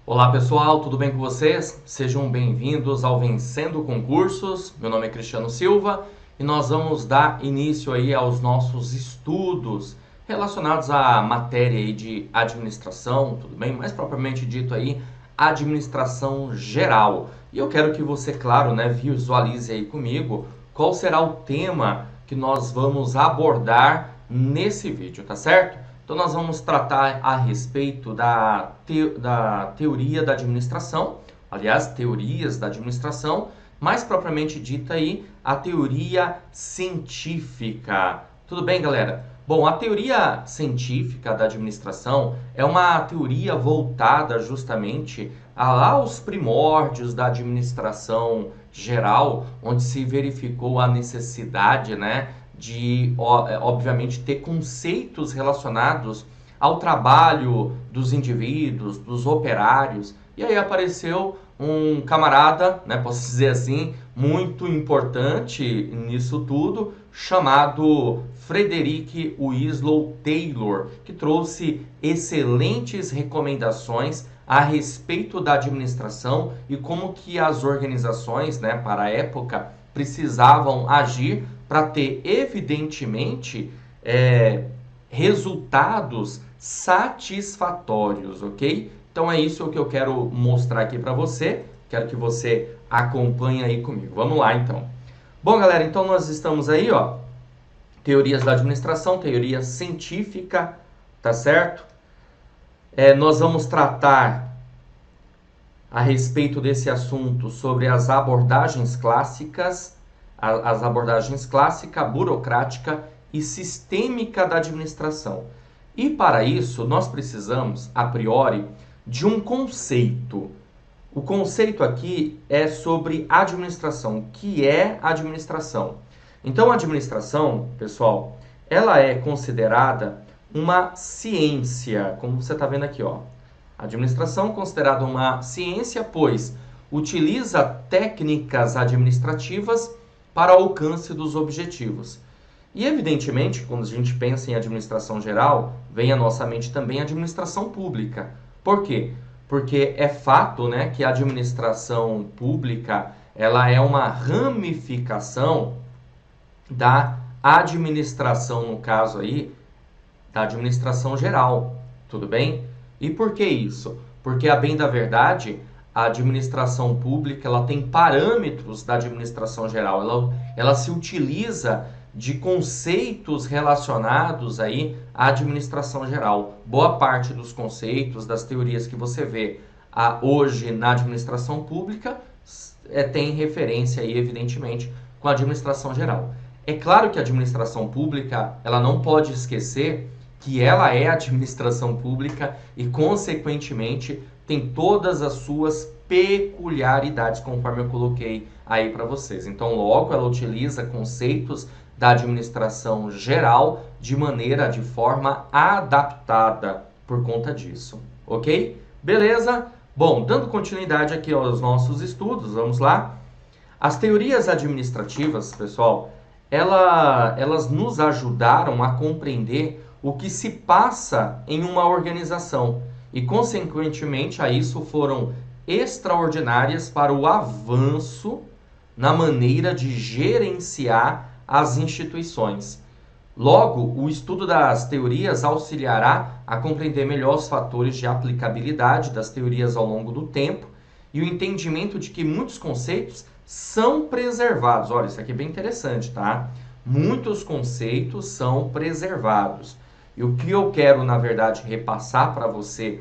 Olá pessoal, tudo bem com vocês? Sejam bem-vindos ao Vencendo Concursos. Meu nome é Cristiano Silva e nós vamos dar início aí aos nossos estudos relacionados à matéria aí de administração, tudo bem? Mais propriamente dito aí, administração geral. E eu quero que você, claro, né, visualize aí comigo qual será o tema que nós vamos abordar nesse vídeo, tá certo? Então, nós vamos tratar a respeito da teoria da administração, aliás, teorias da administração, mais propriamente dita aí, a teoria científica. Tudo bem, galera? Bom, a teoria científica da administração é uma teoria voltada justamente aos primórdios da administração geral, onde se verificou a necessidade, né, de, obviamente, ter conceitos relacionados ao trabalho dos indivíduos, dos operários. E aí apareceu um camarada, né, posso dizer assim, muito importante nisso tudo, chamado Frederick Winslow Taylor, que trouxe excelentes recomendações a respeito da administração e como que as organizações, né, para a época, precisavam agir para ter, evidentemente, resultados satisfatórios, ok? Então é isso que eu quero mostrar aqui para você. Quero que você acompanhe aí comigo. Vamos lá, então. Bom, galera, então nós estamos aí, ó, teorias da administração, teoria científica, tá certo? Nós vamos tratar a respeito desse assunto sobre as abordagens clássicas, clássica, burocrática e sistêmica da administração. E para isso, nós precisamos, a priori, de um conceito. O conceito aqui é sobre administração. O que é administração? Então, a administração, pessoal, ela é considerada uma ciência, como você está vendo aqui, ó. A administração é considerada uma ciência, pois utiliza técnicas administrativas para o alcance dos objetivos. E, evidentemente, quando a gente pensa em administração geral, vem à nossa mente também a administração pública. Por quê? Porque é fato, né, que a administração pública ela é uma ramificação da administração, no caso aí, da administração geral. Tudo bem? E por que isso? Porque, a bem da verdade, a administração pública ela tem parâmetros da administração geral, ela se utiliza de conceitos relacionados aí à administração geral. Boa parte dos conceitos, das teorias que você vê hoje na administração pública tem referência aí, evidentemente, com a administração geral. É claro que a administração pública ela não pode esquecer que ela é administração pública e, consequentemente, tem todas as suas peculiaridades, conforme eu coloquei aí para vocês. Então, logo, ela utiliza conceitos da administração geral de forma adaptada por conta disso, ok? Beleza? Bom, dando continuidade aqui aos nossos estudos, vamos lá. As teorias administrativas, pessoal, elas nos ajudaram a compreender o que se passa em uma organização e, consequentemente, a isso foram extraordinárias para o avanço na maneira de gerenciar as instituições. Logo, o estudo das teorias auxiliará a compreender melhor os fatores de aplicabilidade das teorias ao longo do tempo e o entendimento de que muitos conceitos são preservados. Olha, isso aqui é bem interessante, tá? Muitos conceitos são preservados. E o que eu quero, na verdade, repassar para você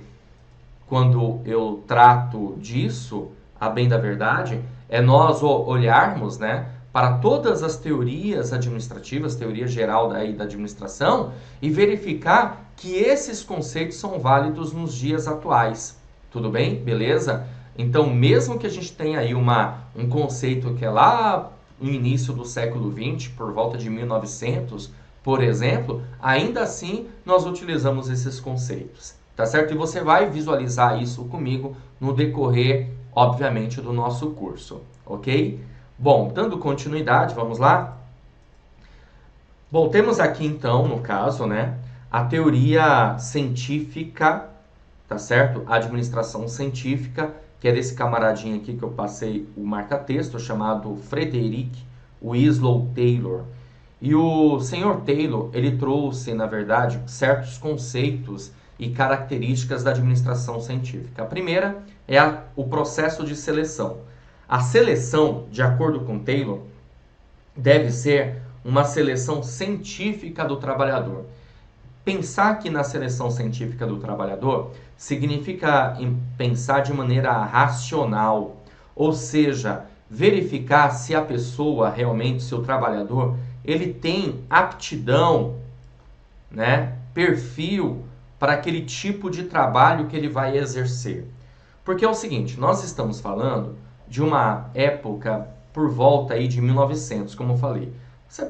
quando eu trato disso, a bem da verdade, é nós olharmos, né, para todas as teorias administrativas, teoria geral da administração, e verificar que esses conceitos são válidos nos dias atuais. Tudo bem? Beleza? Então, mesmo que a gente tenha aí um conceito que é lá no início do século XX, por volta de 1900, por exemplo, ainda assim nós utilizamos esses conceitos, tá certo? E você vai visualizar isso comigo no decorrer, obviamente, do nosso curso, ok? Bom, dando continuidade, vamos lá? Bom, temos aqui então, no caso, né, a teoria científica tá certo? Administração científica, que é desse camaradinho aqui que eu passei o marca-texto, chamado Frederick Winslow Taylor. E o senhor Taylor, ele trouxe, na verdade, certos conceitos e características da administração científica. A primeira é o processo de seleção. A seleção, de acordo com Taylor, deve ser uma seleção científica do trabalhador. Pensar que na seleção científica do trabalhador significa pensar de maneira racional, ou seja, verificar se a pessoa, realmente, seu trabalhador, ele tem aptidão, né, perfil para aquele tipo de trabalho que ele vai exercer. Porque é o seguinte, nós estamos falando de uma época por volta aí de 1900, como eu falei.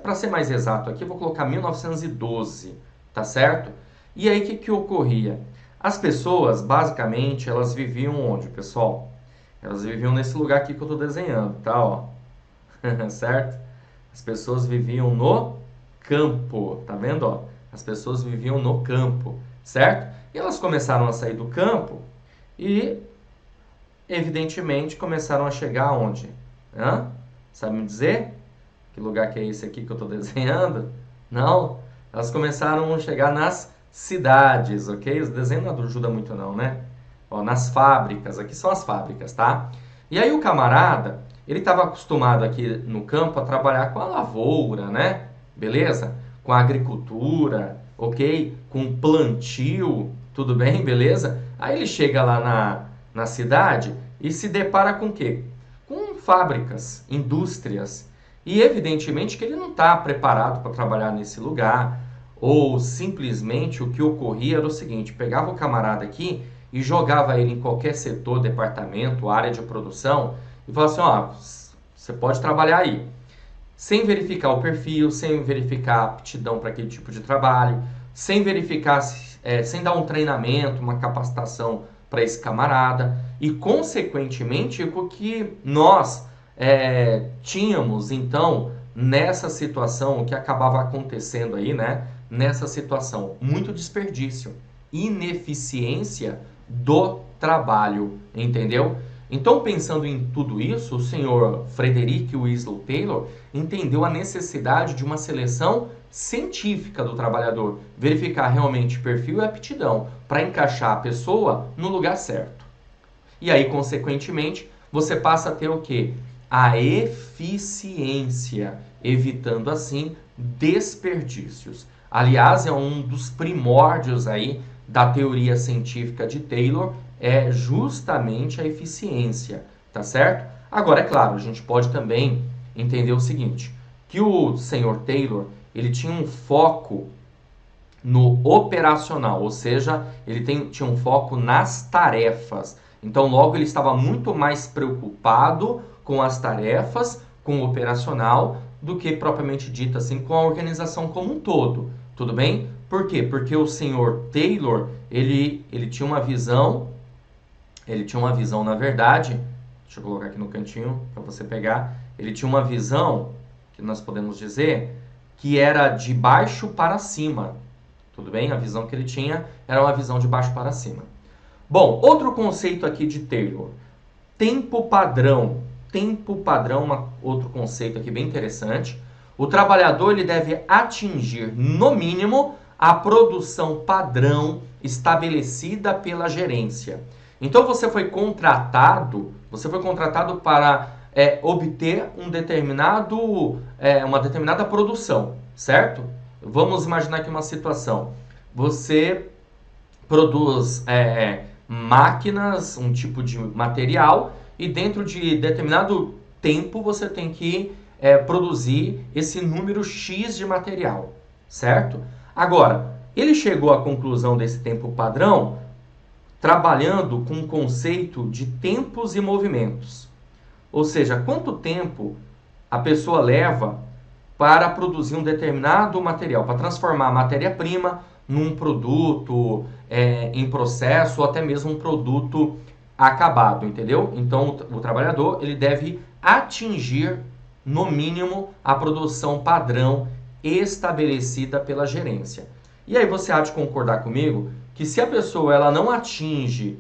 Para ser mais exato aqui, eu vou colocar 1912, tá certo? E aí, o que ocorria? As pessoas, basicamente, elas viviam onde, pessoal? Elas viviam nesse lugar aqui que eu estou desenhando, tá? Ó. Certo? As pessoas viviam no campo, tá vendo? Ó? As pessoas viviam no campo, certo? E elas começaram a sair do campo e, evidentemente, começaram a chegar aonde? Hã? Sabe me dizer? Que lugar que é esse aqui que eu estou desenhando? Não? Elas começaram a chegar nas cidades, ok? O desenho não ajuda muito não, né? Ó, nas fábricas, aqui são as fábricas, tá? E aí o camarada, ele estava acostumado aqui no campo a trabalhar com a lavoura, né? Beleza? Com a agricultura, ok? Com plantio, tudo bem? Beleza? Aí ele chega lá na cidade e se depara com o quê? Com fábricas, indústrias. E evidentemente que ele não está preparado para trabalhar nesse lugar. Ou simplesmente o que ocorria era o seguinte, pegava o camarada aqui e jogava ele em qualquer setor, departamento, área de produção e falava assim, ó, você pode trabalhar aí. Sem verificar o perfil, sem verificar a aptidão para aquele tipo de trabalho, sem verificar, sem dar um treinamento, uma capacitação para esse camarada. E, consequentemente, o que nós tínhamos, então, nessa situação, o que acabava acontecendo aí, né? Nessa situação, muito desperdício, ineficiência do trabalho, entendeu? Então, pensando em tudo isso, o senhor Frederick Winslow Taylor entendeu a necessidade de uma seleção científica do trabalhador, verificar realmente perfil e aptidão para encaixar a pessoa no lugar certo. E aí, consequentemente, você passa a ter o quê? A eficiência, evitando assim desperdícios. Aliás, é um dos primórdios aí da teoria científica de Taylor, é justamente a eficiência, tá certo? Agora, é claro, a gente pode também entender o seguinte, que o senhor Taylor, ele tinha um foco no operacional, ou seja, ele tinha um foco nas tarefas. Então, logo, ele estava muito mais preocupado com as tarefas, com o operacional, do que propriamente dito assim, com a organização como um todo. Tudo bem? Por quê? Porque o senhor Taylor, ele tinha uma visão, na verdade, deixa eu colocar aqui no cantinho para você pegar, ele tinha uma visão, que nós podemos dizer, que era de baixo para cima. Tudo bem? A visão que ele tinha era uma visão de baixo para cima. Bom, outro conceito aqui de Taylor, tempo padrão. Tempo padrão, outro conceito aqui bem interessante. O trabalhador ele deve atingir, no mínimo, a produção padrão estabelecida pela gerência. Então você foi contratado para obter uma determinada produção, certo? Vamos imaginar aqui uma situação. Você produz máquinas, um tipo de material, e dentro de determinado tempo você tem que produzir esse número X de material, certo? Agora, ele chegou à conclusão desse tempo padrão trabalhando com o conceito de tempos e movimentos. Ou seja, quanto tempo a pessoa leva para produzir um determinado material, para transformar a matéria-prima num produto em processo ou até mesmo um produto acabado, entendeu? Então, o trabalhador ele deve atingir, no mínimo, a produção padrão estabelecida pela gerência. E aí você há de concordar comigo que se a pessoa ela não atinge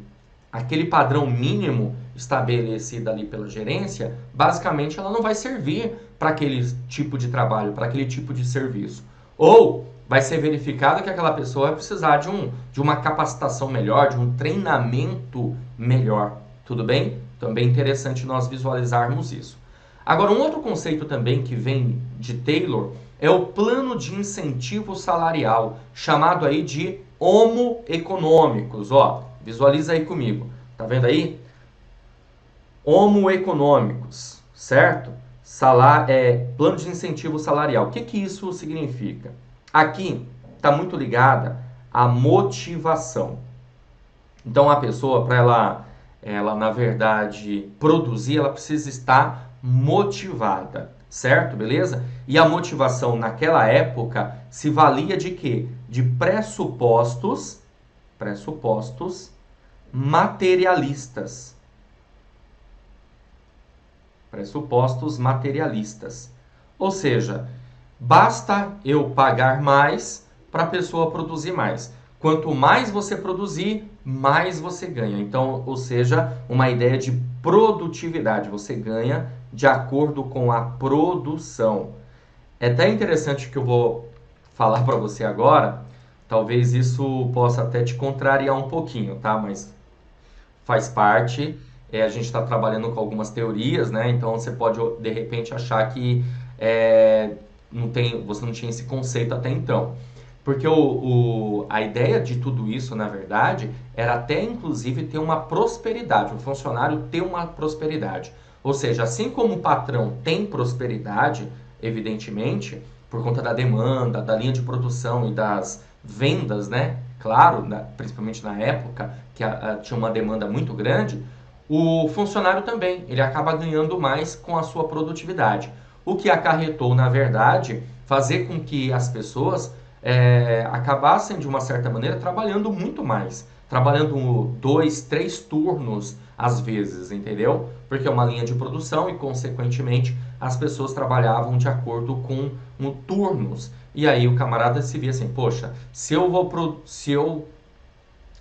aquele padrão mínimo estabelecido ali pela gerência, basicamente ela não vai servir para aquele tipo de trabalho, para aquele tipo de serviço. Ou vai ser verificado que aquela pessoa vai precisar de uma capacitação melhor, de um treinamento melhor. Tudo bem? Também é interessante nós visualizarmos isso. Agora, um outro conceito também que vem de Taylor é o plano de incentivo salarial, chamado aí de homo econômicos. Ó, visualiza aí comigo. Tá vendo aí? Homo econômicos, certo? Plano de incentivo salarial. O que isso significa? Aqui está muito ligada à motivação. Então, a pessoa, para ela, na verdade, produzir, ela precisa estar motivada, certo? Beleza? E a motivação naquela época se valia de quê? De pressupostos materialistas. Pressupostos materialistas. Ou seja, basta eu pagar mais para a pessoa produzir mais. Quanto mais você produzir, mais você ganha. Então, ou seja, uma ideia de produtividade. Você ganha de acordo com a produção. É até interessante que eu vou falar para você agora. Talvez isso possa até te contrariar um pouquinho, tá? Mas faz parte. A gente está trabalhando com algumas teorias, né? Então você pode de repente achar que você não tinha esse conceito até então. Porque a ideia de tudo isso, na verdade, era até inclusive ter uma prosperidade, o funcionário ter uma prosperidade. Ou seja, assim como o patrão tem prosperidade, evidentemente, por conta da demanda, da linha de produção e das vendas, né? Claro, principalmente na época, que tinha uma demanda muito grande, o funcionário também, ele acaba ganhando mais com a sua produtividade. O que acarretou, na verdade, fazer com que as pessoas acabassem, de uma certa maneira, trabalhando muito mais. Trabalhando 2, 3 turnos, às vezes, entendeu? Porque é uma linha de produção e, consequentemente, as pessoas trabalhavam de acordo com turnos. E aí o camarada se via assim, poxa, se eu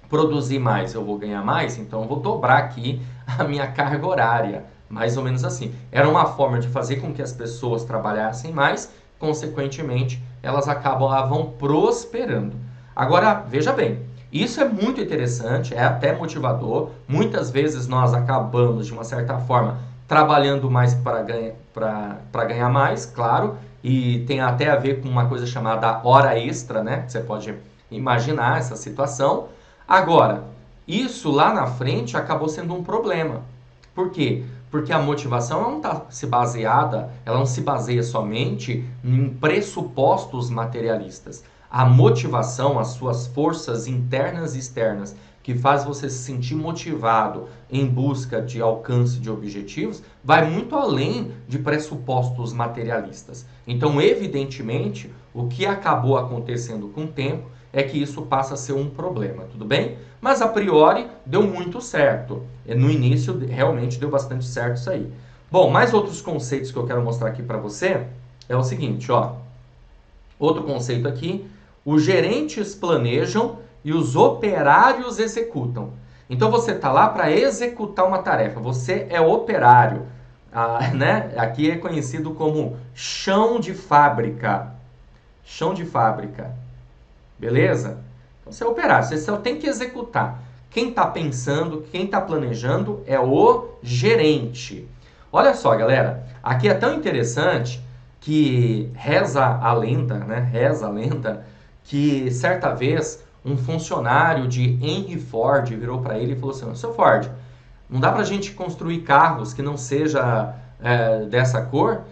produzir mais, eu vou ganhar mais, então eu vou dobrar aqui a minha carga horária. Mais ou menos assim. Era uma forma de fazer com que as pessoas trabalhassem mais, consequentemente, elas acabavam prosperando. Agora, veja bem, isso é muito interessante, é até motivador. Muitas vezes nós acabamos, de uma certa forma, trabalhando mais para ganhar mais, claro, e tem até a ver com uma coisa chamada hora extra, né? Você pode imaginar essa situação. Agora, isso lá na frente acabou sendo um problema. Por quê? Porque a motivação ela não se baseia somente em pressupostos materialistas. A motivação, as suas forças internas e externas, que faz você se sentir motivado em busca de alcance de objetivos, vai muito além de pressupostos materialistas. Então, evidentemente, o que acabou acontecendo com o tempo é que isso passa a ser um problema, tudo bem? Mas a priori deu muito certo. No início realmente deu bastante certo isso aí. Bom, mais outros conceitos que eu quero mostrar aqui para você é o seguinte, ó. Outro conceito aqui, os gerentes planejam e os operários executam. Então você está lá para executar uma tarefa, você é operário, né? Aqui é conhecido como chão de fábrica. Chão de fábrica. Beleza? Então você é operário, você só tem que executar. Quem está pensando, quem está planejando é o gerente. Olha só, galera, aqui é tão interessante que reza a lenda, né? Reza a lenda que certa vez um funcionário de Henry Ford virou para ele e falou assim: seu Ford, não dá para a gente construir carros que não seja dessa cor?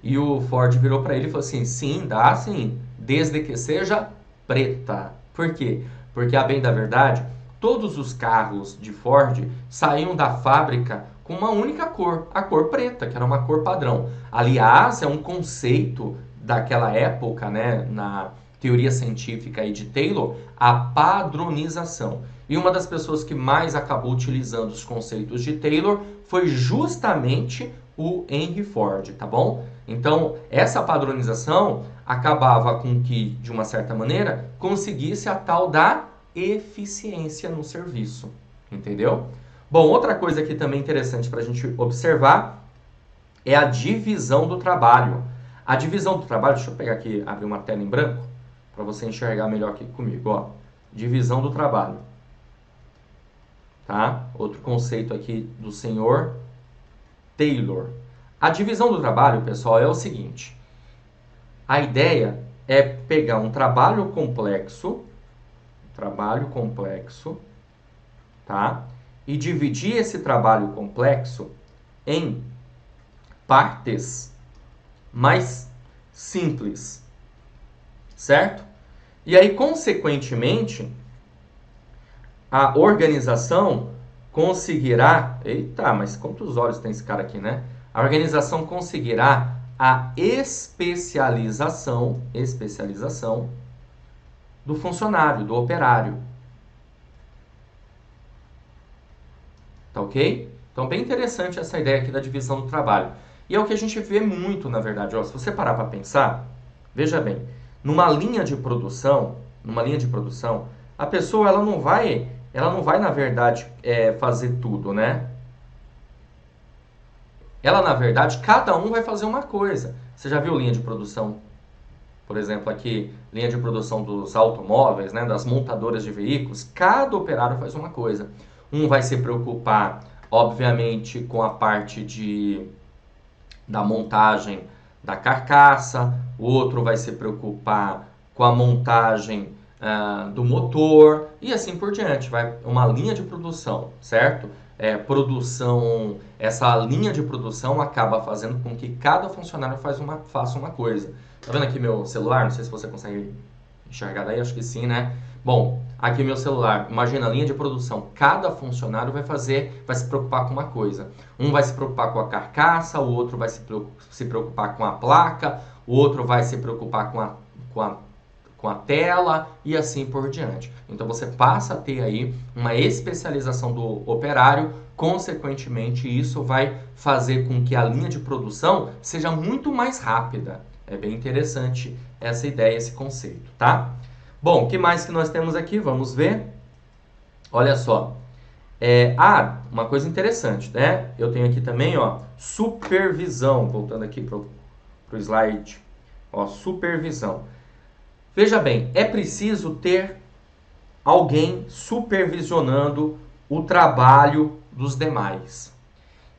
E o Ford virou para ele e falou assim: sim, dá sim, desde que seja preta. Por quê? Porque, a bem da verdade, todos os carros de Ford saíam da fábrica com uma única cor, a cor preta, que era uma cor padrão. Aliás, é um conceito daquela época, né, na teoria científica aí de Taylor, a padronização. E uma das pessoas que mais acabou utilizando os conceitos de Taylor foi justamente o Henry Ford, tá bom? Então, essa padronização acabava com que, de uma certa maneira, conseguisse a tal da eficiência no serviço, entendeu? Bom, outra coisa aqui também interessante para a gente observar é a divisão do trabalho. A divisão do trabalho, deixa eu pegar aqui, abrir uma tela em branco, para você enxergar melhor aqui comigo, ó. Divisão do trabalho. Tá? Outro conceito aqui do senhor Taylor. A divisão do trabalho, pessoal, é o seguinte. A ideia é pegar um trabalho complexo, tá? E dividir esse trabalho complexo em partes mais simples, certo? E aí, consequentemente, a organização conseguirá... Eita, mas quantos olhos tem esse cara aqui, né? A organização conseguirá a especialização do funcionário, do operário. Tá ok? Então, bem interessante essa ideia aqui da divisão do trabalho. E é o que a gente vê muito, na verdade. Ó, se você parar para pensar, veja bem, numa linha de produção, a pessoa ela não vai, na verdade, fazer tudo, né? Ela, na verdade, cada um vai fazer uma coisa. Você já viu linha de produção? Por exemplo, aqui, linha de produção dos automóveis, né, das montadoras de veículos. Cada operário faz uma coisa. Um vai se preocupar, obviamente, com a parte da montagem da carcaça. O outro vai se preocupar com a montagem do motor. E assim por diante. Vai uma linha de produção, certo? Essa linha de produção acaba fazendo com que cada funcionário faça uma coisa. Tá vendo aqui meu celular? Não sei se você consegue enxergar daí, acho que sim, né? Bom, aqui meu celular, imagina a linha de produção, cada funcionário vai se preocupar com uma coisa. Um vai se preocupar com a carcaça, o outro vai se preocupar com a placa, o outro vai se preocupar com a tela e assim por diante. Então você passa a ter aí uma especialização do operário, consequentemente isso vai fazer com que a linha de produção seja muito mais rápida. É bem interessante essa ideia, esse conceito, tá? Bom, o que mais que nós temos aqui? Vamos ver. Olha só. Uma coisa interessante, né? Eu tenho aqui também, ó, supervisão. Voltando aqui pro slide. Ó, supervisão. Veja bem, é preciso ter alguém supervisionando o trabalho dos demais.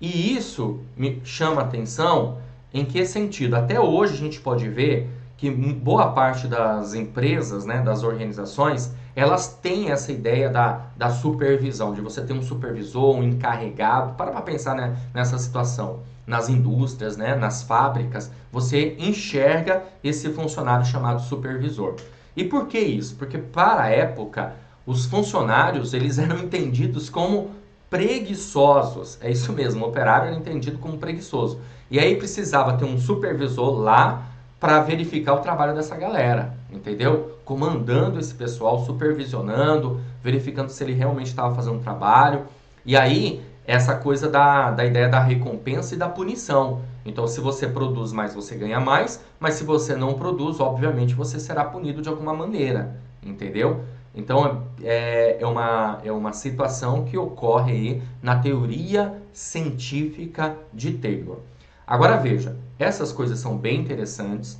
E isso me chama a atenção em que sentido? Até hoje a gente pode ver que boa parte das empresas, né, das organizações, elas têm essa ideia da supervisão, de você ter um supervisor, um encarregado. Para pensar, né, nessa situação. Nas indústrias, né, nas fábricas, você enxerga esse funcionário chamado supervisor. E por que isso? Porque para a época, os funcionários eles eram entendidos como preguiçosos. É isso mesmo, o operário era entendido como preguiçoso. E aí precisava ter um supervisor lá para verificar o trabalho dessa galera, entendeu? Comandando esse pessoal, supervisionando, verificando se ele realmente estava fazendo um trabalho. E aí, essa coisa da ideia da recompensa e da punição. Então, se você produz mais, você ganha mais, mas se você não produz, obviamente, você será punido de alguma maneira, entendeu? Então, é uma situação que ocorre aí na teoria científica de Taylor. Agora veja, essas coisas são bem interessantes.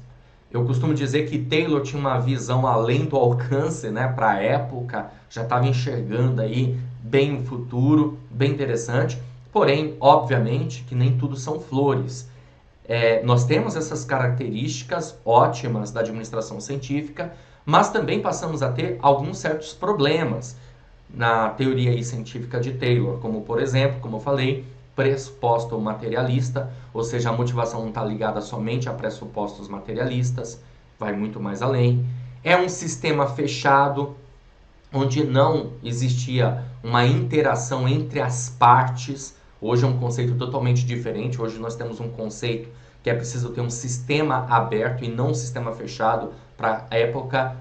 Eu costumo dizer que Taylor tinha uma visão além do alcance, né, para a época, já estava enxergando aí bem o futuro, bem interessante. Porém, obviamente, que nem tudo são flores. Nós temos essas características ótimas da administração científica, mas também passamos a ter alguns certos problemas na teoria aí científica de Taylor, como por exemplo, como eu falei, pressuposto materialista, ou seja, a motivação não está ligada somente a pressupostos materialistas, vai muito mais além. É um sistema fechado, onde não existia uma interação entre as partes. Hoje é um conceito totalmente diferente, hoje nós temos um conceito que é preciso ter um sistema aberto e não um sistema fechado. Para a época,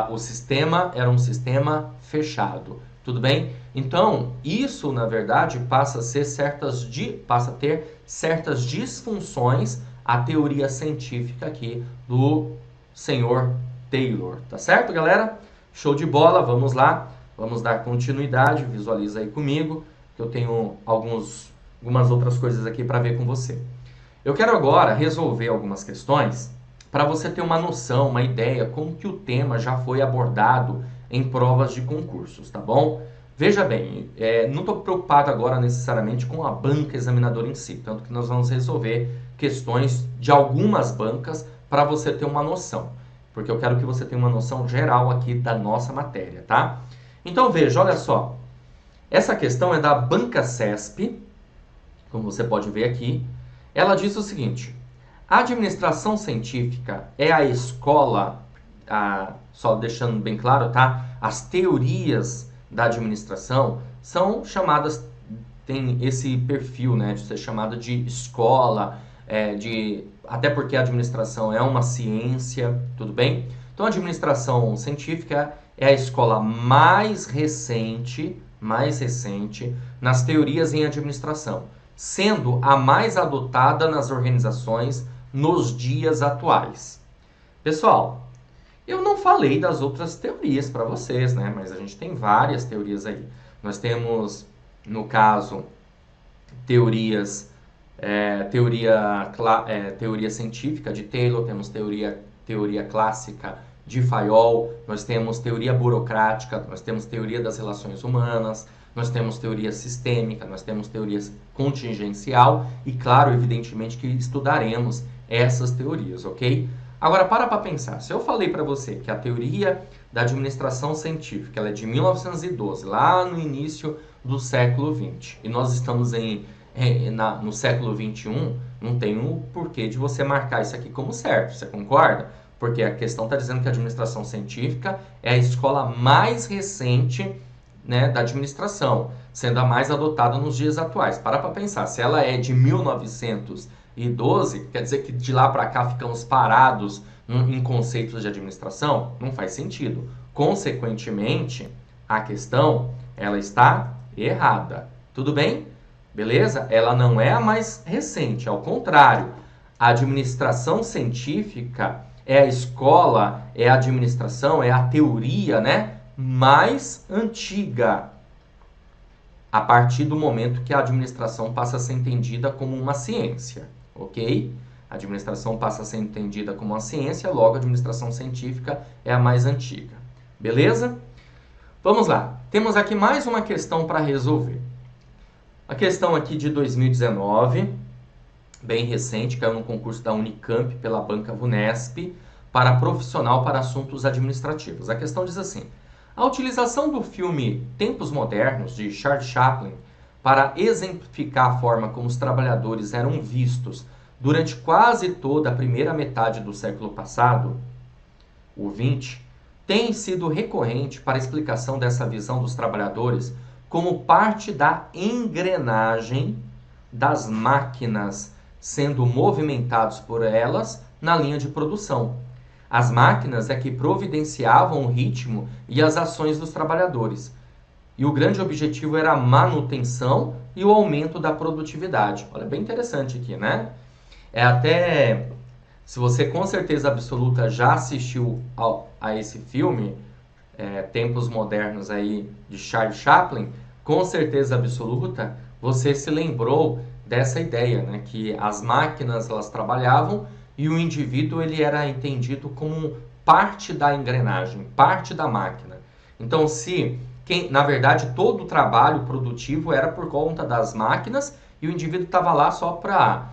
o sistema era um sistema fechado. Tudo bem? Então, isso, na verdade, passa a ter certas disfunções a teoria científica aqui do senhor Taylor. Tá certo, galera? Show de bola, vamos lá. Vamos dar continuidade, visualiza aí comigo, que eu tenho algumas outras coisas aqui para ver com você. Eu quero agora resolver algumas questões para você ter uma noção, uma ideia, como que o tema já foi abordado em provas de concursos, tá bom? Veja bem, não estou preocupado agora necessariamente com a banca examinadora em si, tanto que nós vamos resolver questões de algumas bancas para você ter uma noção, porque eu quero que você tenha uma noção geral aqui da nossa matéria, tá? Então veja, olha só, essa questão é da Banca CESP, como você pode ver aqui. Ela diz o seguinte: a administração científica é a escola, só deixando bem claro, tá? As teorias da administração são chamadas, tem esse perfil, né, de ser chamada de escola, até porque a administração é uma ciência, tudo bem? Então a administração científica é a escola mais recente nas teorias em administração, sendo a mais adotada nas organizações nos dias atuais. Pessoal, eu não falei das outras teorias para vocês, né? Mas a gente tem várias teorias aí. Nós temos, no caso, teoria científica de Taylor, temos teoria clássica de Fayol, nós temos teoria burocrática, nós temos teoria das relações humanas, nós temos teoria sistêmica, nós temos teoria contingencial e, claro, evidentemente que estudaremos essas teorias, ok? Agora, para pensar. Se eu falei para você que a teoria da administração científica ela é de 1912, lá no início do século XX, e nós estamos no século XXI, não tem um porquê de você marcar isso aqui como certo, você concorda? Porque a questão está dizendo que a administração científica é a escola mais recente, né, da administração, sendo a mais adotada nos dias atuais. Para pensar, se ela é de 1912, quer dizer que de lá para cá ficamos parados em conceitos de administração? Não faz sentido. Consequentemente, a questão ela está errada. Tudo bem? Beleza? Ela não é a mais recente, ao contrário. A administração científica é a escola, é a administração, é a teoria, né, mais antiga, a partir do momento que a administração passa a ser entendida como uma ciência, ok? A administração passa a ser entendida como uma ciência, logo a administração científica é a mais antiga. Beleza? Vamos lá. Temos aqui mais uma questão para resolver. A questão aqui de 2019, bem recente, caiu no concurso da Unicamp pela banca VUNESP, para profissional para assuntos administrativos. A questão diz assim: a utilização do filme Tempos Modernos, de Charles Chaplin, para exemplificar a forma como os trabalhadores eram vistos durante quase toda a primeira metade do século passado, o 20, tem sido recorrente para a explicação dessa visão dos trabalhadores como parte da engrenagem das máquinas sendo movimentados por elas na linha de produção. As máquinas é que providenciavam o ritmo e as ações dos trabalhadores. E o grande objetivo era a manutenção e o aumento da produtividade. Olha, bem interessante aqui, né? Se você com certeza absoluta já assistiu a esse filme, Tempos Modernos aí, de Charles Chaplin, com certeza absoluta, você se lembrou dessa ideia, né? Que as máquinas elas trabalhavam e o indivíduo ele era entendido como parte da engrenagem, parte da máquina. Então, na verdade, todo o trabalho produtivo era por conta das máquinas e o indivíduo estava lá só para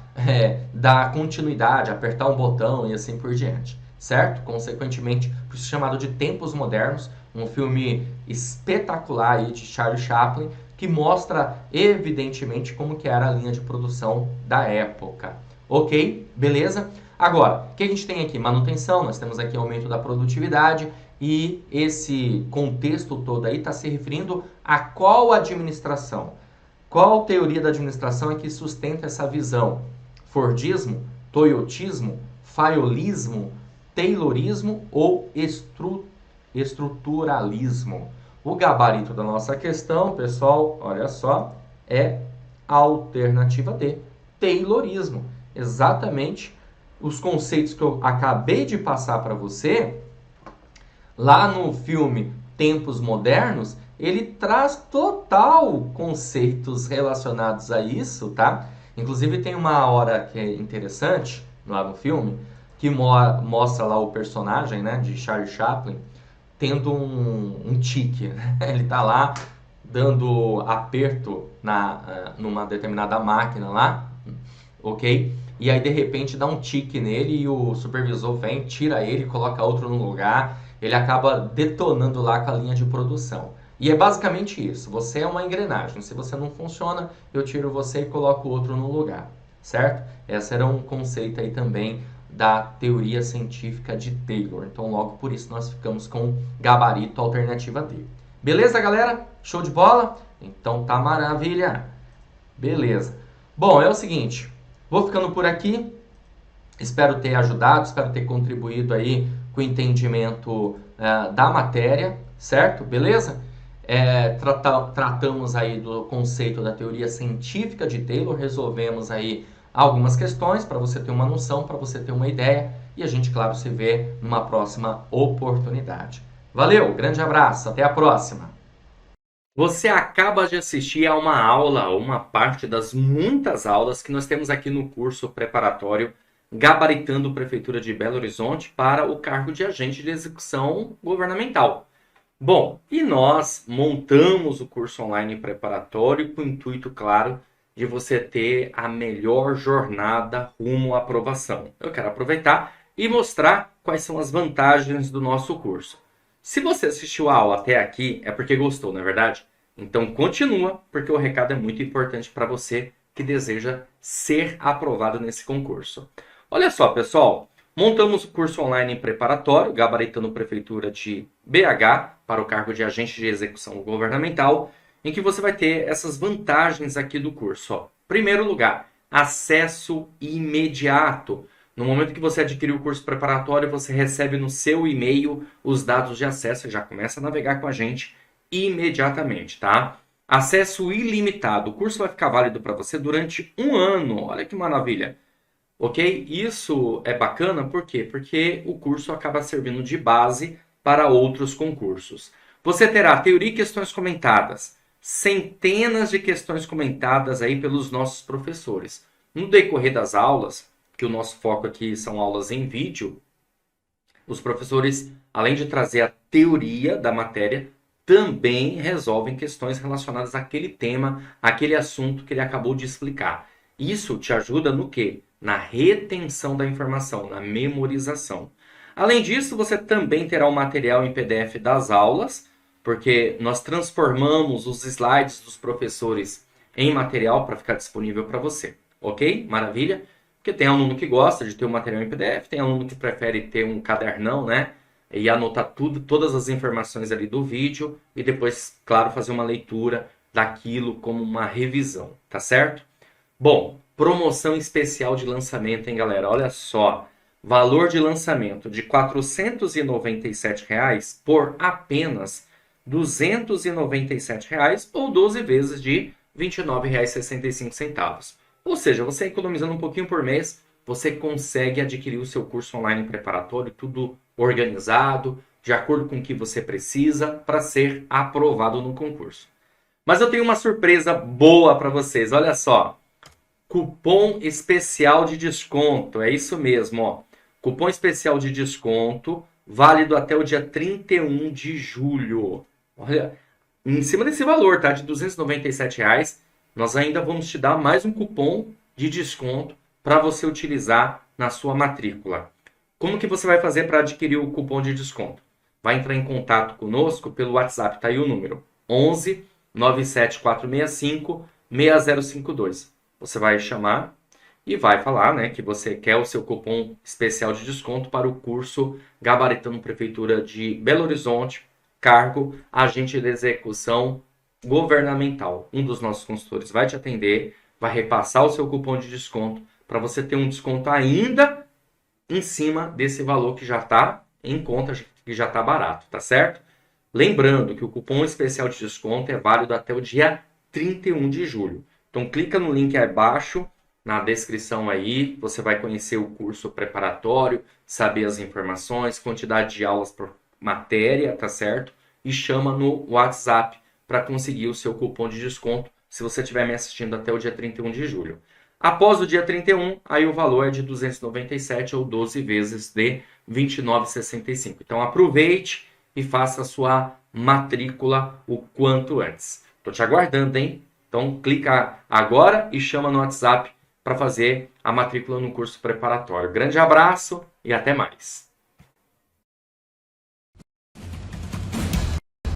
dar continuidade, apertar um botão e assim por diante, certo? Consequentemente, por isso chamado de Tempos Modernos, um filme espetacular aí de Charles Chaplin, que mostra evidentemente como que era a linha de produção da época. Ok? Beleza? Agora, o que a gente tem aqui? Manutenção, nós temos aqui aumento da produtividade e esse contexto todo aí está se referindo a qual administração? Qual teoria da administração é que sustenta essa visão? Fordismo, toyotismo, fayolismo, taylorismo ou estruturalismo? O gabarito da nossa questão, pessoal, olha só, é a alternativa D, taylorismo. Exatamente os conceitos que eu acabei de passar para você Lá no filme Tempos Modernos, ele traz total conceitos relacionados a isso, tá? Inclusive tem uma hora que é interessante lá no filme, que mostra lá o personagem, né, de Charlie Chaplin, tendo um tique, né? Ele tá lá dando aperto numa determinada máquina lá, ok? E aí de repente dá um tique nele e o supervisor vem, tira ele, coloca outro no lugar, ele acaba detonando lá com a linha de produção. E é basicamente isso, você é uma engrenagem, se você não funciona, eu tiro você e coloco outro no lugar, certo? Esse era um conceito aí também da teoria científica de Taylor. Então, logo por isso, nós ficamos com gabarito alternativa D. Beleza, galera? Show de bola? Então tá maravilha. Beleza. Bom, é o seguinte, vou ficando por aqui. Espero ter ajudado, espero ter contribuído aí com o entendimento da matéria, certo? Beleza? Tratamos aí do conceito da teoria científica de Taylor, resolvemos aí algumas questões para você ter uma noção, para você ter uma ideia e a gente, claro, se vê numa próxima oportunidade. Valeu, grande abraço, até a próxima! Você acaba de assistir a uma aula, uma parte das muitas aulas que nós temos aqui no curso preparatório Gabaritando Prefeitura de Belo Horizonte para o cargo de agente de execução governamental. Bom, e nós montamos o curso online preparatório com o intuito, claro, de você ter a melhor jornada rumo à aprovação. Eu quero aproveitar e mostrar quais são as vantagens do nosso curso. Se você assistiu a aula até aqui, é porque gostou, não é verdade? Então continua, porque o recado é muito importante para você que deseja ser aprovado nesse concurso. Olha só, pessoal, montamos o curso online preparatório, Gabaritando Prefeitura de BH, para o cargo de agente de execução governamental, em que você vai ter essas vantagens aqui do curso. Ó. Primeiro lugar, acesso imediato. No momento que você adquirir o curso preparatório, você recebe no seu e-mail os dados de acesso e já começa a navegar com a gente imediatamente, tá? Acesso ilimitado. O curso vai ficar válido para você durante um ano. Olha que maravilha. Ok? Isso é bacana, por quê? Porque o curso acaba servindo de base para outros concursos. Você terá teoria e questões comentadas, centenas de questões comentadas aí pelos nossos professores. No decorrer das aulas, que o nosso foco aqui são aulas em vídeo, os professores, além de trazer a teoria da matéria, também resolvem questões relacionadas àquele tema, àquele assunto que ele acabou de explicar. Isso te ajuda no quê? Na retenção da informação, na memorização. Além disso, você também terá o material em PDF das aulas, porque nós transformamos os slides dos professores em material para ficar disponível para você. Ok? Maravilha? Porque tem aluno que gosta de ter o material em PDF, tem aluno que prefere ter um cadernão, né? E anotar tudo, todas as informações ali do vídeo e depois, claro, fazer uma leitura daquilo como uma revisão, tá certo? Bom, promoção especial de lançamento, hein, galera? Olha só, valor de lançamento de R$ 497 por apenas R$ 297 ou 12 vezes de R$ 29,65. Ou seja, você economizando um pouquinho por mês, você consegue adquirir o seu curso online preparatório, tudo organizado, de acordo com o que você precisa para ser aprovado no concurso. Mas eu tenho uma surpresa boa para vocês, olha só. Cupom especial de desconto, é isso mesmo, ó. Cupom especial de desconto, válido até o dia 31 de julho. Olha, em cima desse valor, tá? De R$ 297, nós ainda vamos te dar mais um cupom de desconto para você utilizar na sua matrícula. Como que você vai fazer para adquirir o cupom de desconto? Vai entrar em contato conosco pelo WhatsApp, tá aí o número, 11 97465 6052. Você vai chamar e vai falar, né, que você quer o seu cupom especial de desconto para o curso Gabaritando Prefeitura de Belo Horizonte, cargo agente de execução governamental. Um dos nossos consultores vai te atender, vai repassar o seu cupom de desconto para você ter um desconto ainda em cima desse valor que já está em conta, que já está barato, tá certo? Lembrando que o cupom especial de desconto é válido até o dia 31 de julho. Então clica no link aí abaixo, na descrição aí, você vai conhecer o curso preparatório, saber as informações, quantidade de aulas matéria, tá certo? E chama no WhatsApp para conseguir o seu cupom de desconto, se você estiver me assistindo até o dia 31 de julho. Após o dia 31, aí o valor é de 297 ou 12 vezes de 29,65. Então aproveite e faça a sua matrícula o quanto antes. Tô te aguardando, hein? Então clica agora e chama no WhatsApp para fazer a matrícula no curso preparatório. Grande abraço e até mais.